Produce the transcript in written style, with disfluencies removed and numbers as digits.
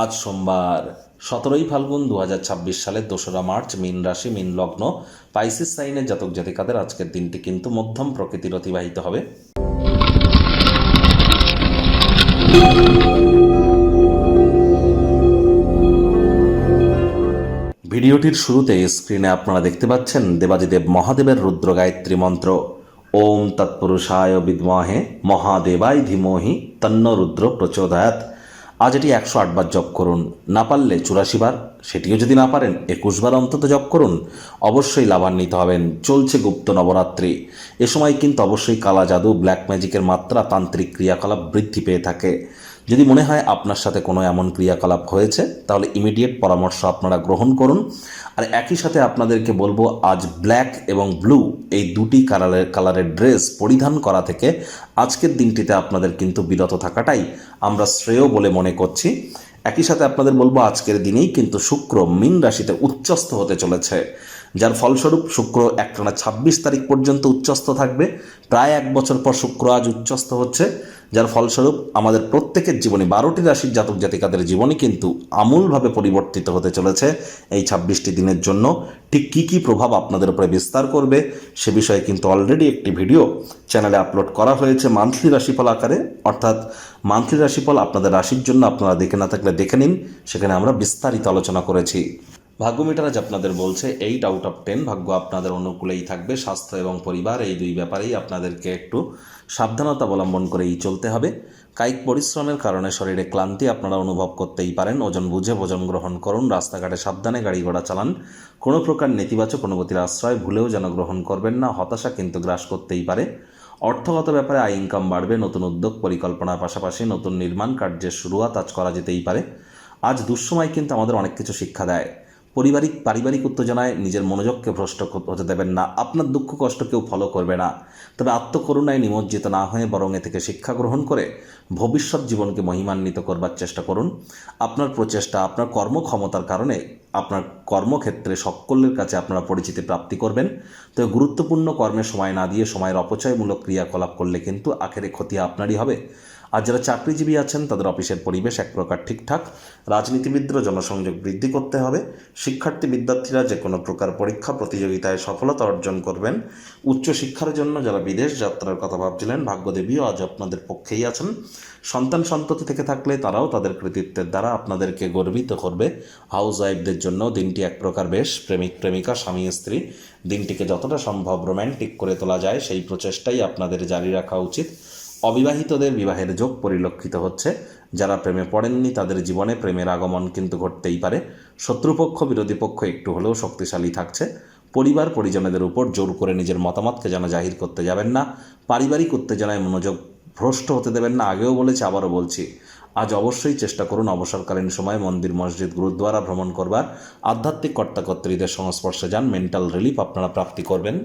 আজ সোমবার 17ই ফাল্গুন 2026 সালের 2রা মার্চ। মীন রাশি, মীন লগ্ন, পাইসিস সাইনের জাতক জাতিকাদের আজকের দিনটি কিন্তু মধ্যম প্রকৃতির অতিবাহিত হবে। ভিডিওটির শুরুতে স্ক্রিনে আপনারা দেখতে পাচ্ছেন দেবাদিদেব মহাদেবের রুদ্র গায়ত্রী মন্ত্র। ওম তৎপুরুষায় বিদ্মহে মহাদেবায় ধীমহি তন্ন রুদ্র প্রচোদয়াৎ। আজ এটি 108 বার জপ করুন, না পারলে 84 বার, সেটিও যদি না পারেন 21 বার অন্তত জপ করুন। অবশ্যই লাভান্বিত হবেন। চলছে গুপ্ত নবরাত্রি, এ সময় কিন্তু অবশ্যই কালা জাদু, ব্ল্যাক ম্যাজিকের মাত্রা, তান্ত্রিক ক্রিয়াকলাপ বৃদ্ধি পেয়ে থাকে। যদি মনে হয় আপনার সাথে কোনো এমন ক্রিয়াকলাপ হয়েছে, তাহলে ইমিডিয়েট পরামর্শ আপনারা গ্রহণ করুন। আর একই সাথে আপনাদেরকে বলবো, আজ ব্ল্যাক এবং ব্লু এই দুটি কালারের ড্রেস পরিধান করা থেকে আজকের দিনটিতে আপনাদের কিন্তু বিরত থাকাটাই আমরা শ্রেয় বলে মনে করছি। একই সাথে আপনাদের বলবো, আজকের দিনেই কিন্তু শুক্র মীন রাশিতে উচ্চস্থ হতে চলেছে, যার ফলস্বরূপ শুক্র একটানা 26 তারিখ পর্যন্ত উচ্চস্থ থাকবে। প্রায় 1 বছর পর শুক্র আজ উচ্চস্থ হচ্ছে, যার ফলস্বরূপ আমাদের প্রত্যেকের জীবনে 12টি রাশির জাতক জাতিকাদের জীবনে কিন্তু আমূলভাবে পরিবর্তিত হতে চলেছে এই 26টি দিনের জন্য। ঠিক কী কী প্রভাব আপনাদের উপরে বিস্তার করবে সে বিষয়ে কিন্তু অলরেডি একটি ভিডিও চ্যানেলে আপলোড করা হয়েছে মান্থলি রাশিফল আকারে। অর্থাৎ মান্থলি রাশিফল আপনাদের রাশির জন্য আপনারা দেখে না থাকলে দেখে নিন, সেখানে আমরা বিস্তারিত আলোচনা করেছি। ভাগ্য মিটার আজ আপনাদের বলছে 8 আউট অফ 10 ভাগ্য আপনাদের অনুকূলেই থাকবে। স্বাস্থ্য এবং পরিবার এই দুই ব্যাপারেই আপনাদেরকে একটু সাবধানতা অবলম্বন করেই চলতে হবে। কায়িক পরিশ্রমের কারণে শরীরে ক্লান্তি আপনারা অনুভব করতেই পারেন। ওজন বুঝে ভোজন গ্রহণ করুন। রাস্তাঘাটে সাবধানে গাড়ি ঘোড়া চালান। কোনো প্রকার নেতিবাচক অনুভূতির আশ্রয় ভুলেও যেন গ্রহণ করবেন না, হতাশা কিন্তু গ্রাস করতেই পারে। অর্থগত ব্যাপারে আয় ইনকাম বাড়বে। নতুন উদ্যোগ পরিকল্পনার পাশাপাশি নতুন নির্মাণ কার্যের শুরুয়াত আজ করা যেতেই পারে। আজ দুঃসময় কিন্তু আমাদের অনেক কিছু শিক্ষা দেয়। পারিবারিক উত্তেজনায় নিজের মনোযোগকে ভ্রষ্ট হতে দেবেন না। আপনার দুঃখ কষ্ট কেউ ফলো করবে না, তবে আত্মকরুণায় নিমজ্জিত না হয়ে বরং এ থেকে শিক্ষা গ্রহণ করে ভবিষ্যৎ জীবনকে মহিমান্বিত করবার চেষ্টা করুন। আপনার প্রচেষ্টা, আপনার কর্মক্ষমতার কারণে আপনার কর্মক্ষেত্রে সকলের কাছে আপনারা পরিচিতি প্রাপ্তি করবেন। তবে গুরুত্বপূর্ণ কর্মে সময় না দিয়ে সময়ের অপচয়মূলক ক্রিয়াকলাপ করলে কিন্তু আখেরে ক্ষতি আপনারই হবে। আর যারা চাকরিজীবী আছেন তাদের অফিসের পরিবেশ এক প্রকার ঠিকঠাক। রাজনীতিবিদরা জনসংযোগ বৃদ্ধি করতে হবে। বিদ্যার্থীরা যে কোনো প্রকার পরীক্ষা প্রতিযোগিতায় সফলতা অর্জন করবেন। উচ্চশিক্ষার জন্য যারা বিদেশ যাত্রার কথা ভাবছিলেন, ভাগ্যদেবীও আজ আপনাদের পক্ষেই আছেন। সন্ততি থেকে থাকলে তারাও তাদের কৃতিত্বের দ্বারা আপনাদেরকে গর্বিত করবে। হাউস ওয়াইফদের জন্য দিনটি এক প্রকার বেশ। প্রেমিক প্রেমিকা, স্বামী স্ত্রী দিনটিকে যতটা সম্ভব রোম্যান্টিক করে তোলা যায় সেই প্রচেষ্টাই আপনাদের জারি রাখা উচিত। অবিবাহিতদের বিবাহের যোগ পরিলক্ষিত হচ্ছে। যারা প্রেমে পড়েননি তাদের জীবনে প্রেমের আগমন কিন্তু ঘটতেই পারে। শত্রুপক্ষ বিরোধী পক্ষ একটু হলেও শক্তিশালী থাকছে। পরিবার পরিজনদের উপর জোর করে নিজের মতামতকে যেন জাহির করতে যাবেন না। পারিবারিক উত্তেজনায় মনোযোগ ভ্রষ্ট হতে দেবেন না। আগেও বলেছি, আবারও বলছি, আজ অবশ্যই চেষ্টা করুন অবসরকালীন সময় মন্দির, মসজিদ, গুরুদ্বারা ভ্রমণ করবার। আধ্যাত্মিক কর্তাকর্ত্রীদের সংস্পর্শে যান, মেন্টাল রিলিফ আপনারা প্রাপ্তি করবেন।